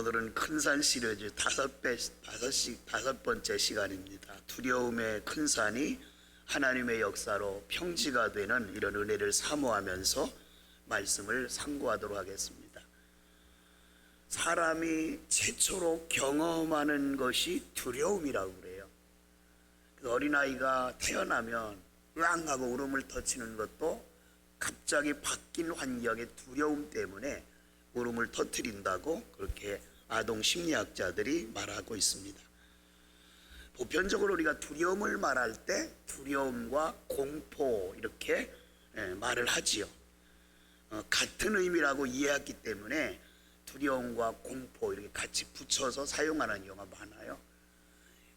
오늘은 큰산 시리즈 다섯 번째 시간입니다. 두려움의 큰 산이 하나님의 역사로 평지가 되는 이런 은혜를 사모하면서 말씀을 상고하도록 하겠습니다. 사람이 최초로 경험하는 것이 두려움이라고 그래요. 어린아이가 태어나면 으앙하고 울음을 터치는 것도 갑자기 바뀐 환경의 두려움 때문에 울음을 터뜨린다고 그렇게 아동 심리학자들이 말하고 있습니다. 보편적으로 우리가 두려움을 말할 때 두려움과 공포 이렇게 말을 하지요. 같은 의미라고 이해했기 때문에 두려움과 공포 이렇게 같이 붙여서 사용하는 경우가 많아요.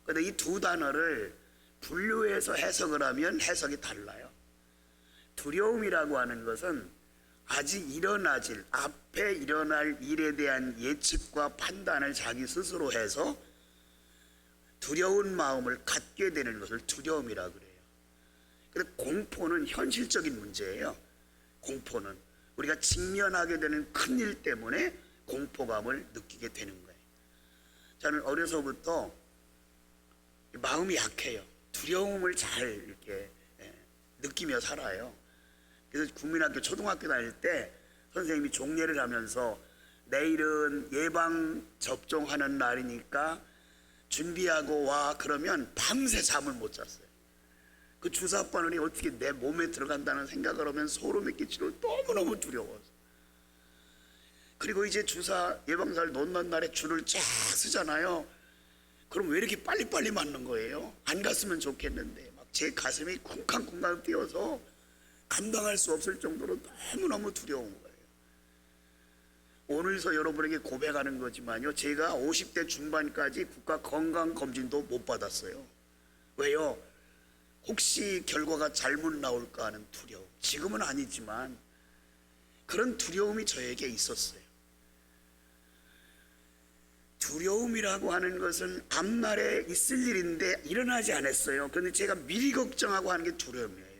그런데 이 두 단어를 분류해서 해석을 하면 해석이 달라요. 두려움이라고 하는 것은 아직 앞에 일어날 일에 대한 예측과 판단을 자기 스스로 해서 두려운 마음을 갖게 되는 것을 두려움이라고 그래요. 그런데 공포는 현실적인 문제예요. 공포는 우리가 직면하게 되는 큰일 때문에 공포감을 느끼게 되는 거예요. 저는 어려서부터 마음이 약해요. 두려움을 잘 이렇게 느끼며 살아요. 그래서 국민학교 초등학교 다닐 때 선생님이 종례를 하면서 내일은 예방 접종하는 날이니까 준비하고 와 그러면 밤새 잠을 못 잤어요. 그 주사 바늘이 어떻게 내 몸에 들어간다는 생각을 하면 소름이 끼치고 너무너무 두려워서. 그리고 이제 주사 예방사를 놓는 날에 줄을 쫙 쓰잖아요. 그럼 왜 이렇게 빨리빨리 맞는 거예요? 안 갔으면 좋겠는데 막 제 가슴이 쿵쾅쿵쾅 뛰어서 감당할 수 없을 정도로 너무너무 두려운 거예요. 오늘서 여러분에게 고백하는 거지만요, 제가 50대 중반까지 국가 건강검진도 못 받았어요. 왜요? 혹시 결과가 잘못 나올까 하는 두려움. 지금은 아니지만 그런 두려움이 저에게 있었어요. 두려움이라고 하는 것은 앞날에 있을 일인데 일어나지 않았어요. 그런데 제가 미리 걱정하고 하는 게 두려움이에요.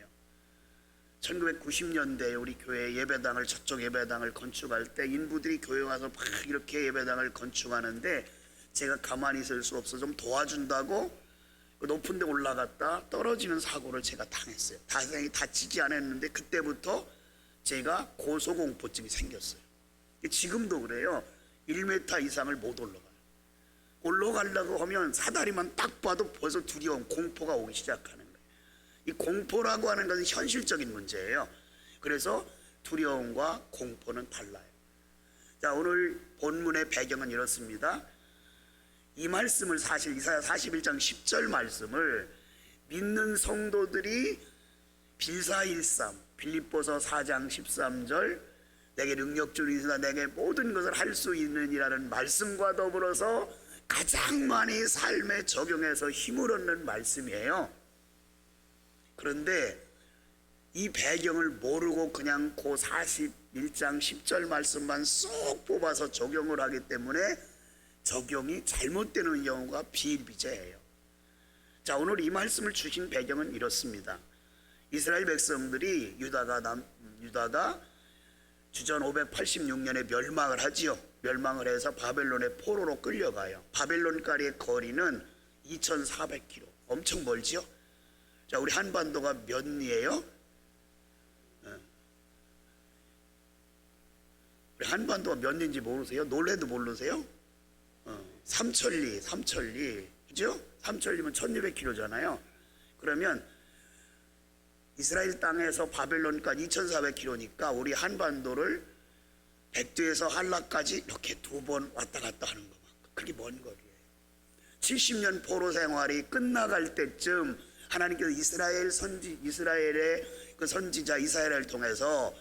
1990년대에 우리 교회 예배당을, 저쪽 예배당을 건축할 때 인부들이 교회 와서 막 이렇게 예배당을 건축하는데 제가 가만히 있을 수 없어 좀 도와준다고 높은 데 올라갔다 떨어지는 사고를 제가 당했어요. 다행히 다치지 않았는데 그때부터 제가 고소공포증이 생겼어요. 지금도 그래요. 1m 이상을 못 올라가려고 하면 사다리만 딱 봐도 벌써 두려움, 공포가 오기 시작하는 거예요. 이 공포라고 하는 것은 현실적인 문제예요. 그래서 두려움과 공포는 달라요. 자, 오늘 본문의 배경은 이렇습니다. 이 말씀을 사실 이사야 41장 10절 말씀을 믿는 성도들이 빌사일삼 빌립보서 4장 13절 내게 능력 주리시다 내게 모든 것을 할 수 있느니라는 말씀과 더불어서 가장 많이 삶에 적용해서 힘을 얻는 말씀이에요. 그런데 이 배경을 모르고 그냥 그 41장 10절 말씀만 쏙 뽑아서 적용을 하기 때문에 적용이 잘못되는 경우가 비일비재해요. 자, 오늘 이 말씀을 주신 배경은 이렇습니다. 이스라엘 백성들이 유다가 주전 586년에 멸망을 하지요. 멸망을 해서 바벨론의 포로로 끌려가요. 바벨론까지의 거리는 2400km, 엄청 멀지요. 자, 우리 한반도가 몇 리예요? 우리 한반도가 몇 리인지 모르세요? 놀래도 모르세요? 삼천리, 그죠? 삼천리면 1200km잖아요. 그러면 이스라엘 땅에서 바벨론까지 2400km니까 우리 한반도를 백두에서 한라까지 이렇게 2번 왔다 갔다 하는 거. 그게 먼 거리예요. 70년 포로 생활이 끝나갈 때쯤 하나님께서 이스라엘의 그 선지자 이사야를 통해서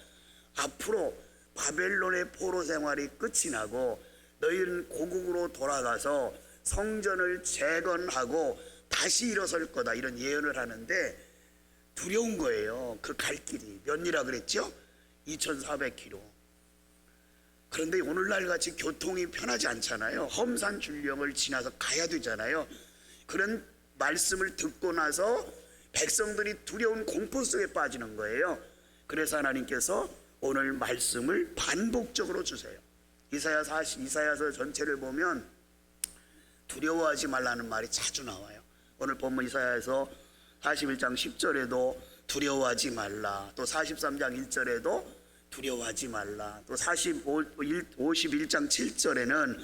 앞으로 바벨론의 포로 생활이 끝이 나고 너희는 고국으로 돌아가서 성전을 재건하고 다시 일어설 거다 이런 예언을 하는데 두려운 거예요. 그 갈 길이 몇 리라 그랬죠? 2400km. 그런데 오늘날 같이 교통이 편하지 않잖아요. 험산 줄령을 지나서 가야 되잖아요. 그런 말씀을 듣고 나서 백성들이 두려운 공포 속에 빠지는 거예요. 그래서 하나님께서 오늘 말씀을 반복적으로 주세요. 이사야서 전체를 보면 두려워하지 말라는 말이 자주 나와요. 오늘 본문 이사야에서 41장 10절에도 두려워하지 말라, 또 43장 1절에도 두려워하지 말라, 또 51장 7절에는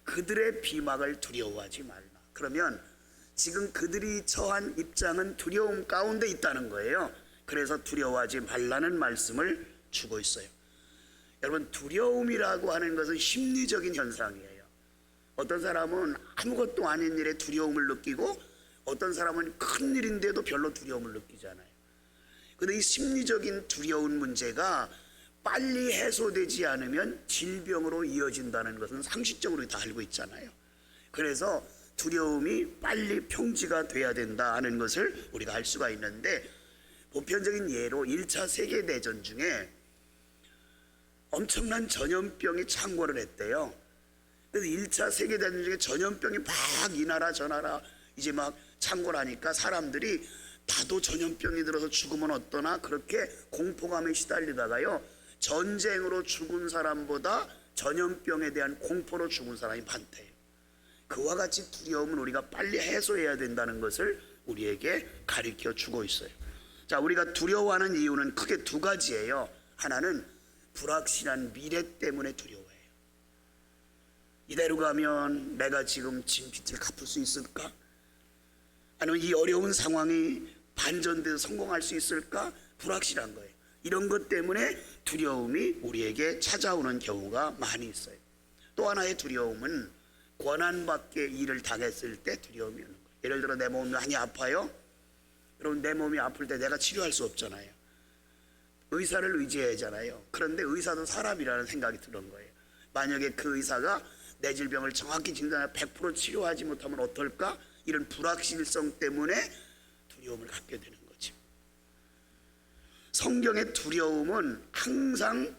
그들의 비막을 두려워하지 말라. 그러면 지금 그들이 처한 입장은 두려움 가운데 있다는 거예요. 그래서 두려워하지 말라는 말씀을 주고 있어요. 여러분, 두려움이라고 하는 것은 심리적인 현상이에요. 어떤 사람은 아무것도 아닌 일에 두려움을 느끼고 어떤 사람은 큰 일인데도 별로 두려움을 느끼잖아요. 그런데 이 심리적인 두려운 문제가 빨리 해소되지 않으면 질병으로 이어진다는 것은 상식적으로 다 알고 있잖아요. 그래서 두려움이 빨리 평지가 돼야 된다 하는 것을 우리가 알 수가 있는데, 보편적인 예로 1차 세계대전 중에 엄청난 전염병이 창궐을 했대요. 그래서 1차 세계대전 중에 전염병이 막 이 나라 저 나라 이제 막 창궐하니까 사람들이 나도 전염병이 들어서 죽으면 어떠나 그렇게 공포감에 시달리다가요, 전쟁으로 죽은 사람보다 전염병에 대한 공포로 죽은 사람이 많대요. 그와 같이 두려움은 우리가 빨리 해소해야 된다는 것을 우리에게 가르쳐 주고 있어요. 자, 우리가 두려워하는 이유는 크게 두 가지예요. 하나는 불확실한 미래 때문에 두려워해요. 이대로 가면 내가 지금 진 빚을 갚을 수 있을까? 아니면 이 어려운 상황이 반전돼서 성공할 수 있을까? 불확실한 거예요. 이런 것 때문에 두려움이 우리에게 찾아오는 경우가 많이 있어요. 또 하나의 두려움은 권한 밖의 일을 당했을 때 두려움이 오는 거예요. 예를 들어 내 몸이 많이 아파요. 여러분, 내 몸이 아플 때 내가 치료할 수 없잖아요. 의사를 의지해야 하잖아요. 그런데 의사도 사람이라는 생각이 드는 거예요. 만약에 그 의사가 내 질병을 정확히 진단해 100% 치료하지 못하면 어떨까? 이런 불확실성 때문에 두려움을 갖게 되는 거죠. 성경의 두려움은 항상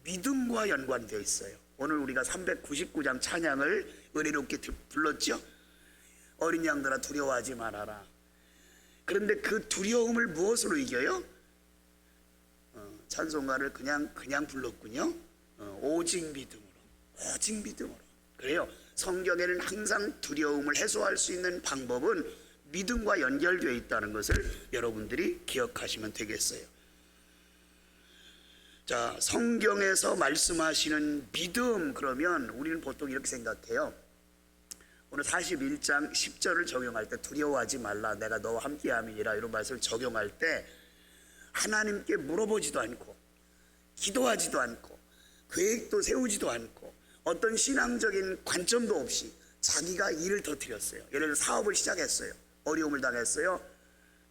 믿음과 연관되어 있어요. 오늘 우리가 399장 찬양을 은혜롭게 불렀죠. 어린 양들아 두려워하지 말아라. 그런데 그 두려움을 무엇으로 이겨요? 찬송가를 그냥 불렀군요. 오직 믿음으로, 오직 믿음으로. 그래요. 성경에는 항상 두려움을 해소할 수 있는 방법은 믿음과 연결되어 있다는 것을 여러분들이 기억하시면 되겠어요. 자, 성경에서 말씀하시는 믿음, 그러면 우리는 보통 이렇게 생각해요. 오늘 41장 10절을 적용할 때 두려워하지 말라, 내가 너와 함께함이니라, 이런 말씀을 적용할 때 하나님께 물어보지도 않고 기도하지도 않고 계획도 세우지도 않고 어떤 신앙적인 관점도 없이 자기가 일을 터뜨렸어요. 예를 들어 사업을 시작했어요. 어려움을 당했어요.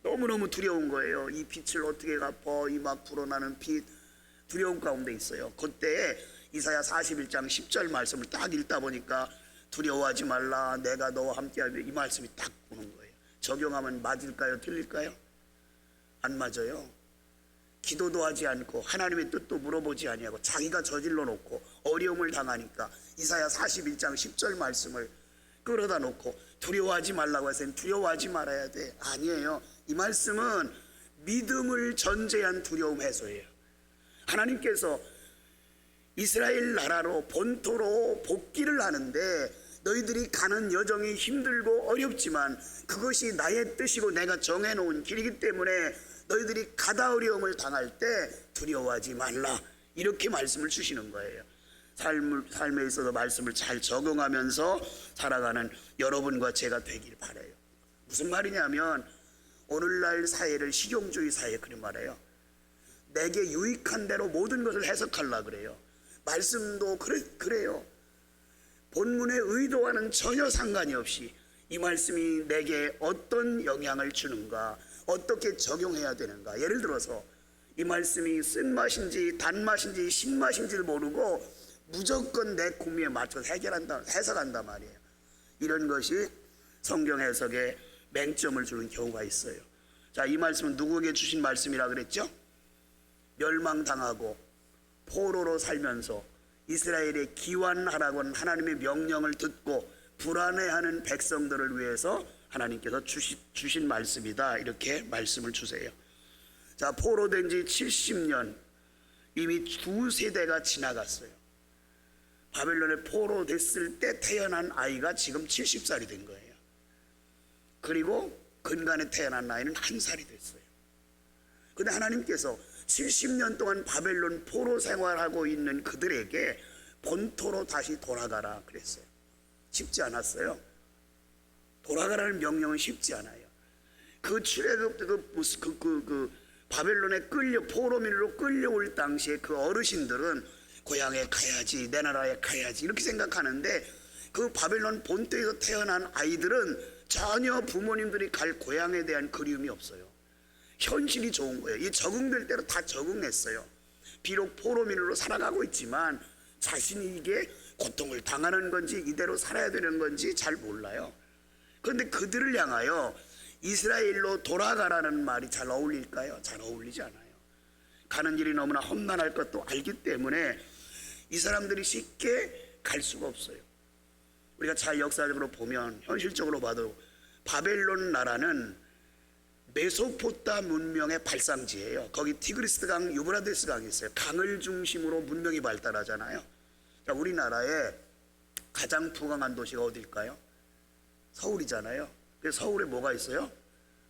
너무너무 두려운 거예요. 이 빚을 어떻게 갚아, 이 막 불어나는 빚, 두려움 가운데 있어요. 그때 이사야 41장 10절 말씀을 딱 읽다 보니까 두려워하지 말라, 내가 너와 함께하며, 이 말씀이 딱 오는 거예요. 적용하면 맞을까요? 틀릴까요? 안 맞아요. 기도도 하지 않고 하나님의 뜻도 물어보지 아니하고 자기가 저질러 놓고 어려움을 당하니까 이사야 41장 10절 말씀을 끌어다 놓고 두려워하지 말라고 해서 두려워하지 말아야 돼. 아니에요. 이 말씀은 믿음을 전제한 두려움 해소예요. 하나님께서 이스라엘 나라로 본토로 복귀를 하는데 너희들이 가는 여정이 힘들고 어렵지만 그것이 나의 뜻이고 내가 정해놓은 길이기 때문에 너희들이 가다 어려움을 당할 때 두려워하지 말라, 이렇게 말씀을 주시는 거예요. 삶에 있어서 말씀을 잘 적용하면서 살아가는 여러분과 제가 되길 바라요. 무슨 말이냐면 오늘날 사회를 실용주의 사회 그런 말이에요. 내게 유익한 대로 모든 것을 해석하려고 그래요. 말씀도 그래요. 본문의 의도와는 전혀 상관이 없이 이 말씀이 내게 어떤 영향을 주는가, 어떻게 적용해야 되는가. 예를 들어서 이 말씀이 쓴맛인지 단맛인지 신맛인지를 모르고 무조건 내 구미에 맞춰서 해석한단 말이에요. 이런 것이 성경 해석에 맹점을 주는 경우가 있어요. 자, 이 말씀은 누구에게 주신 말씀이라 그랬죠? 멸망당하고 포로로 살면서 이스라엘에 기환하라고 하는 하나님의 명령을 듣고 불안해하는 백성들을 위해서 하나님께서 주신 말씀이다, 이렇게 말씀을 주세요. 자, 포로된 지 70년, 이미 두 세대가 지나갔어요. 바벨론에 포로됐을 때 태어난 아이가 지금 70살이 된 거예요. 그리고 근간에 태어난 나이는 1살이 됐어요. 근데 하나님께서 70년 동안 바벨론 포로 생활하고 있는 그들에게 본토로 다시 돌아가라 그랬어요. 쉽지 않았어요. 돌아가라는 명령은 쉽지 않아요. 그 출애굽 바벨론에 포로민으로 끌려올 당시에 그 어르신들은 고향에 가야지, 내 나라에 가야지 이렇게 생각하는데, 그 바벨론 본토에서 태어난 아이들은 전혀 부모님들이 갈 고향에 대한 그리움이 없어요. 현실이 좋은 거예요. 이 적응될 대로 다 적응했어요. 비록 포로민으로 살아가고 있지만 자신이 이게 고통을 당하는 건지 이대로 살아야 되는 건지 잘 몰라요. 그런데 그들을 향하여 이스라엘로 돌아가라는 말이 잘 어울릴까요? 잘 어울리지 않아요. 가는 길이 너무나 험난할 것도 알기 때문에 이 사람들이 쉽게 갈 수가 없어요. 우리가 잘 역사적으로 보면, 현실적으로 봐도 바벨론 나라는 메소포타 문명의 발상지예요. 거기 티그리스 강, 유브라데스 강이 있어요. 강을 중심으로 문명이 발달하잖아요. 자, 우리나라에 가장 부강한 도시가 어딜까요? 서울이잖아요. 그래서 서울에 뭐가 있어요?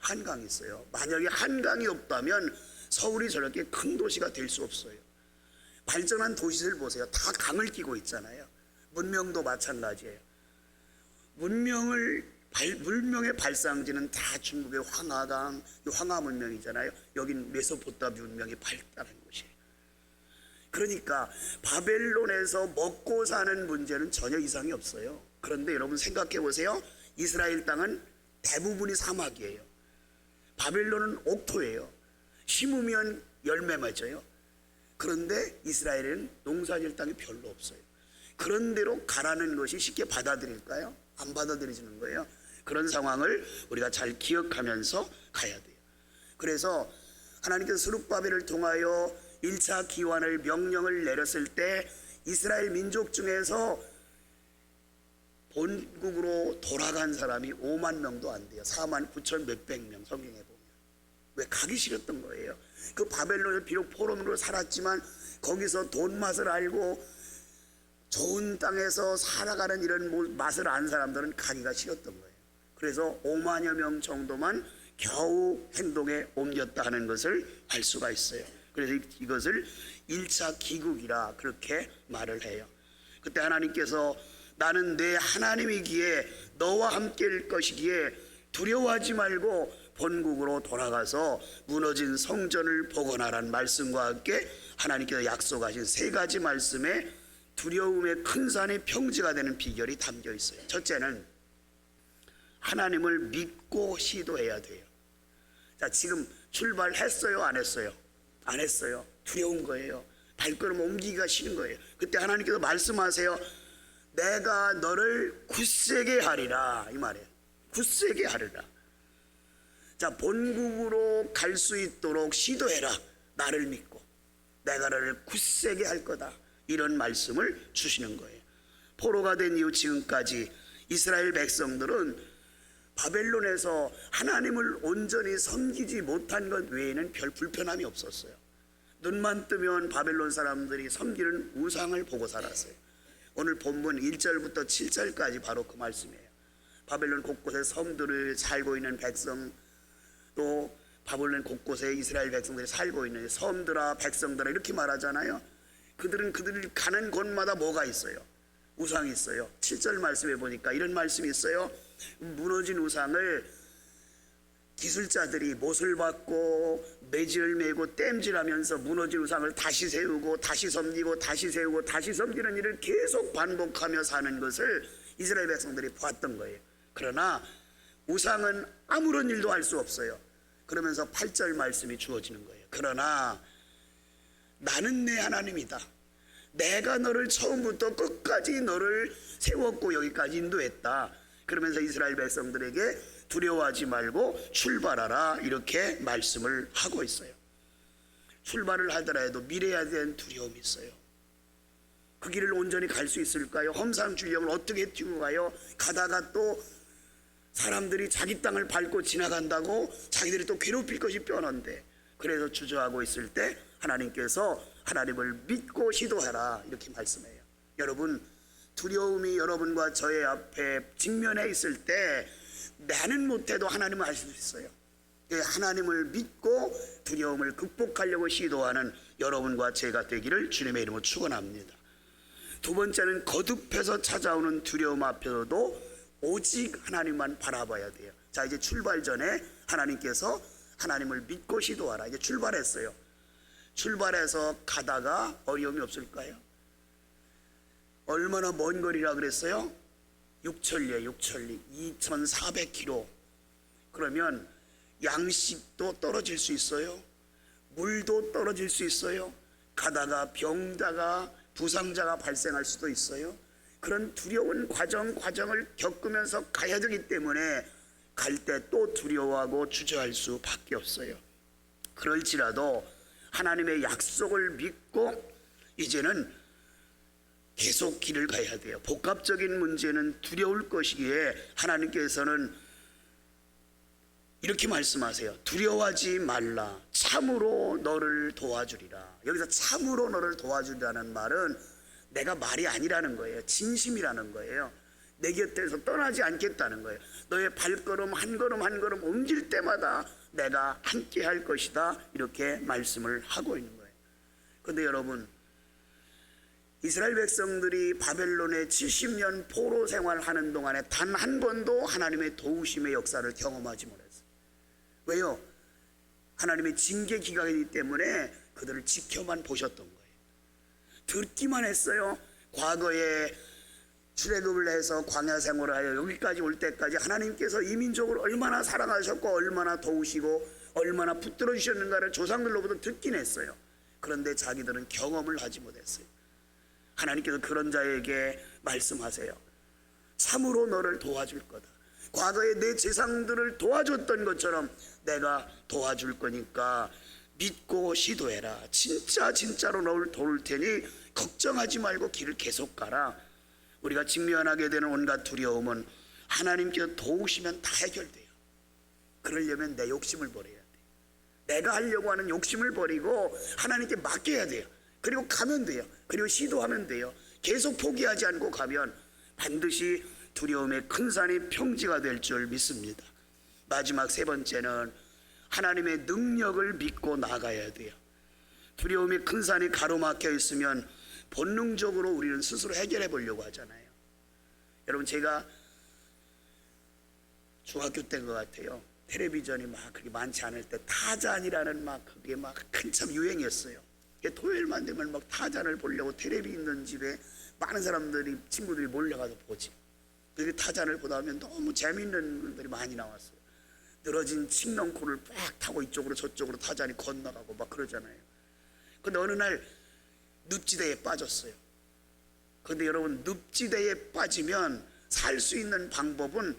한강이 있어요. 만약에 한강이 없다면 서울이 저렇게 큰 도시가 될 수 없어요. 발전한 도시들 보세요. 다 강을 끼고 있잖아요. 문명도 마찬가지예요. 문명의 발상지는 다 중국의 황하강, 황하 문명이잖아요. 여긴 메소포타미아 문명이 발달한 곳이에요. 그러니까 바벨론에서 먹고 사는 문제는 전혀 이상이 없어요. 그런데 여러분 생각해 보세요. 이스라엘 땅은 대부분이 사막이에요. 바벨론은 옥토예요. 심으면 열매 맺어요. 그런데 이스라엘은 농사질 땅이 별로 없어요. 그런 대로 가라는 것이 쉽게 받아들일까요? 안 받아들여지는 거예요. 그런 상황을 우리가 잘 기억하면서 가야 돼요. 그래서 하나님께서 스룹바벨을 통하여 1차 기환을 명령을 내렸을 때 이스라엘 민족 중에서 본국으로 돌아간 사람이 5만 명도 안 돼요. 4만 9천 몇백 명, 성경에 보면. 왜? 가기 싫었던 거예요. 그 바벨론에 비록 포로민으로 살았지만 거기서 돈 맛을 알고 좋은 땅에서 살아가는 이런 맛을 안 사람들은 가기가 싫었던 거예요. 그래서 5만여 명 정도만 겨우 행동에 옮겼다 하는 것을 알 수가 있어요. 그래서 이것을 1차 기국이라 그렇게 말을 해요. 그때 하나님께서 나는 내 하나님이기에 너와 함께일 것이기에 두려워하지 말고 본국으로 돌아가서 무너진 성전을 복원하라는 말씀과 함께 하나님께서 약속하신 3가지 말씀에 두려움의 큰 산이 평지가 되는 비결이 담겨 있어요. 첫째는 하나님을 믿고 시도해야 돼요. 자, 지금 출발했어요? 안 했어요? 안 했어요. 두려운 거예요. 발걸음 옮기기가 싫은 거예요. 그때 하나님께서 말씀하세요. 내가 너를 굳세게 하리라, 이 말이에요. 굳세게 하리라. 자, 본국으로 갈 수 있도록 시도해라. 나를 믿고 내가 너를 굳세게 할 거다. 이런 말씀을 주시는 거예요. 포로가 된 이후 지금까지 이스라엘 백성들은 바벨론에서 하나님을 온전히 섬기지 못한 것 외에는 별 불편함이 없었어요. 눈만 뜨면 바벨론 사람들이 섬기는 우상을 보고 살았어요. 오늘 본문 1절부터 7절까지 바로 그 말씀이에요. 바벨론 곳곳에 섬들을 살고 있는 백성, 또 바벨론 곳곳에 이스라엘 백성들이 살고 있는 섬들아 백성들아 이렇게 말하잖아요. 그들은 그들이 가는 곳마다 뭐가 있어요? 우상이 있어요. 7절 말씀에 보니까 이런 말씀이 있어요. 무너진 우상을 기술자들이 못을 받고 매질을 메고 땜질하면서 무너진 우상을 다시 세우고 다시 섬기고 다시 세우고 다시 섬기는 일을 계속 반복하며 사는 것을 이스라엘 백성들이 보았던 거예요. 그러나 우상은 아무런 일도 할 수 없어요. 그러면서 8절 말씀이 주어지는 거예요. 그러나 나는 내 하나님이다. 내가 너를 처음부터 끝까지 너를 세웠고 여기까지 인도했다. 그러면서 이스라엘 백성들에게 두려워하지 말고 출발하라 이렇게 말씀을 하고 있어요. 출발을 하더라도 미래에 대한 두려움이 있어요. 그 길을 온전히 갈 수 있을까요? 험상출령을 어떻게 뛰고 가요? 가다가 또 사람들이 자기 땅을 밟고 지나간다고 자기들이 또 괴롭힐 것이 뻔한데, 그래서 주저하고 있을 때 하나님께서 하나님을 믿고 시도하라 이렇게 말씀해요. 여러분, 두려움이 여러분과 저의 앞에 직면해 있을 때 나는 못해도 하나님은 하실 수 있어요. 하나님을 믿고 두려움을 극복하려고 시도하는 여러분과 제가 되기를 주님의 이름으로 축원합니다. 두 번째는 거듭해서 찾아오는 두려움 앞에서도 오직 하나님만 바라봐야 돼요. 자, 이제 출발 전에 하나님께서 하나님을 믿고 시도하라. 이제 출발했어요. 출발해서 가다가 어려움이 없을까요? 얼마나 먼 거리라 그랬어요? 6천리에 2400km. 그러면 양식도 떨어질 수 있어요. 물도 떨어질 수 있어요. 가다가 병자가 부상자가 발생할 수도 있어요. 그런 두려운 과정을 겪으면서 가야 되기 때문에 갈 때 또 두려워하고 주저할 수밖에 없어요. 그럴지라도 하나님의 약속을 믿고 이제는 계속 길을 가야 돼요. 복합적인 문제는 두려울 것이기에 하나님께서는 이렇게 말씀하세요. 두려워하지 말라. 참으로 너를 도와주리라. 여기서 참으로 너를 도와주리라는 말은 내가 말이 아니라는 거예요. 진심이라는 거예요. 내 곁에서 떠나지 않겠다는 거예요. 너의 발걸음 한 걸음 한 걸음 옮길 때마다 내가 함께 할 것이다. 이렇게 말씀을 하고 있는 거예요. 그런데 여러분, 이스라엘 백성들이 바벨론에 70년 포로 생활하는 동안에 단 한 번도 하나님의 도우심의 역사를 경험하지 못했어요. 왜요? 하나님의 징계 기간이기 때문에 그들을 지켜만 보셨던 거예요. 듣기만 했어요. 과거에 출애굽을 해서 광야 생활을 하여 여기까지 올 때까지 하나님께서 이 민족을 얼마나 사랑하셨고 얼마나 도우시고 얼마나 붙들어 주셨는가를 조상들로부터 듣긴 했어요. 그런데 자기들은 경험을 하지 못했어요. 하나님께서 그런 자에게 말씀하세요. 참으로 너를 도와줄 거다. 과거에 내 제사장들을 도와줬던 것처럼 내가 도와줄 거니까 믿고 시도해라. 진짜로 너를 도울 테니 걱정하지 말고 길을 계속 가라. 우리가 직면하게 되는 온갖 두려움은 하나님께서 도우시면 다 해결돼요. 그러려면 내 욕심을 버려야 돼. 내가 하려고 하는 욕심을 버리고 하나님께 맡겨야 돼요. 그리고 가면 돼요. 그리고 시도하면 돼요. 계속 포기하지 않고 가면 반드시 두려움의 큰 산이 평지가 될 줄 믿습니다. 마지막 세 번째는 하나님의 능력을 믿고 나가야 돼요. 두려움의 큰 산이 가로막혀 있으면 본능적으로 우리는 스스로 해결해 보려고 하잖아요. 여러분, 제가 중학교 때인 것 같아요. 텔레비전이 막 그렇게 많지 않을 때 타잔이라는 막 그게 막 한참 유행이었어요. 토요일만 되면 막 타잔을 보려고 텔레비 있는 집에 많은 사람들이 친구들이 몰려가서 보지. 그렇게 타잔을 보다 보면 너무 재미있는 것들이 많이 나왔어요. 늘어진 칡렁코를 쫙 타고 이쪽으로 저쪽으로 타잔이 건너가고 막 그러잖아요. 근데 어느 날 늪지대에 빠졌어요. 근데 여러분, 늪지대에 빠지면 살 수 있는 방법은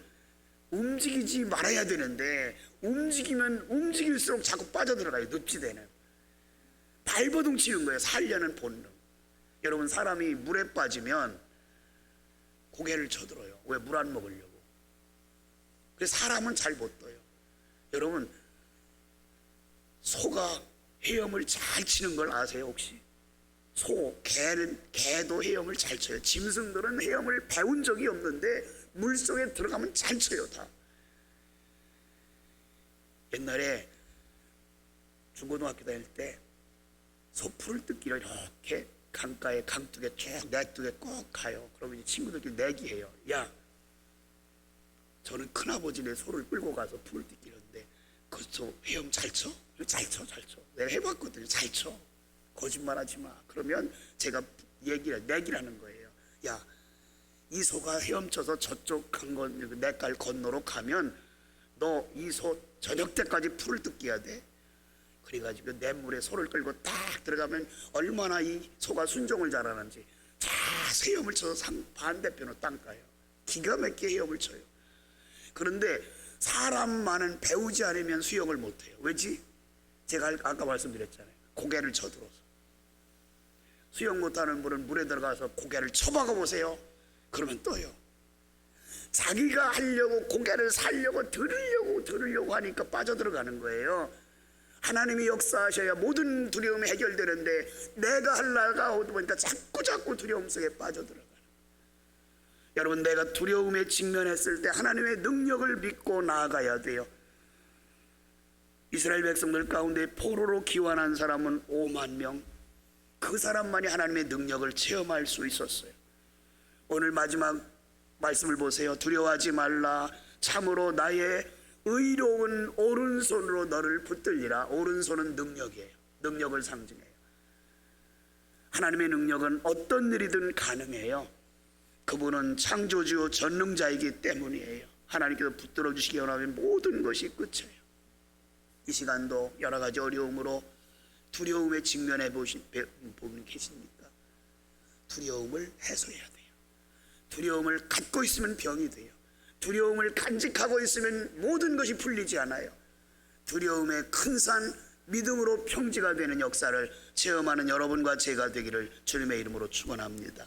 움직이지 말아야 되는데 움직이면 움직일수록 자꾸 빠져들어가요. 늪지대는 발버둥 치는 거예요. 살려는 본능. 여러분, 사람이 물에 빠지면 고개를 쳐들어요. 왜? 물 안 먹으려고. 그래서 사람은 잘 못 떠요. 여러분, 소가 헤엄을 잘 치는 걸 아세요 혹시? 개도 헤엄을 잘 쳐요. 짐승들은 헤엄을 배운 적이 없는데 물속에 들어가면 잘 쳐요 다. 옛날에 중고등학교 다닐 때 소풀을 뜯기로 이렇게 강가에 강둑에 쭉 내뚝에 꼭 가요. 그러면 친구들끼리 내기해요. 야, 저는 큰아버지네 소를 끌고 가서 풀을 뜯기는데 그 소 헤엄 잘 쳐? 잘 쳐. 내가 해봤거든요. 잘 쳐. 거짓말하지 마. 그러면 제가 내기를 하는 거예요. 야, 이 소가 헤엄쳐서 저쪽 내깔 건너로 가면 너 이 소 저녁 때까지 풀을 뜯겨야 돼. 그래가지고 냇물에 소를 끌고 딱 들어가면 얼마나 이 소가 순종을 잘하는지 다 헤엄을 쳐서 반대편으로 땅가요. 기가 막히게 헤엄을 쳐요. 그런데 사람만은 배우지 않으면 수영을 못해요. 왜지? 제가 아까 말씀드렸잖아요. 고개를 쳐들어서. 수영 못하는 분은 물에 들어가서 고개를 쳐박아 보세요. 그러면 떠요. 자기가 하려고 고개를 살려고 들으려고 하니까 빠져들어가는 거예요. 하나님이 역사하셔야 모든 두려움이 해결되는데 내가 하려고 보니까 자꾸 두려움 속에 빠져들어가는. 여러분, 내가 두려움에 직면했을 때 하나님의 능력을 믿고 나아가야 돼요. 이스라엘 백성들 가운데 포로로 귀환한 사람은 5만 명. 그 사람만이 하나님의 능력을 체험할 수 있었어요. 오늘 마지막 말씀을 보세요. 두려워하지 말라. 참으로 나의 의로운 오른손으로 너를 붙들리라. 오른손은 능력이에요. 능력을 상징해요. 하나님의 능력은 어떤 일이든 가능해요. 그분은 창조주 전능자이기 때문이에요. 하나님께서 붙들어 주시기 원하면 모든 것이 끝이에요. 이 시간도 여러 가지 어려움으로 두려움에 직면해 보신 분 계십니까? 두려움을 해소해야 돼요. 두려움을 갖고 있으면 병이 돼요. 두려움을 간직하고 있으면 모든 것이 풀리지 않아요. 두려움의 큰 산 믿음으로 평지가 되는 역사를 체험하는 여러분과 제가 되기를 주님의 이름으로 축원합니다.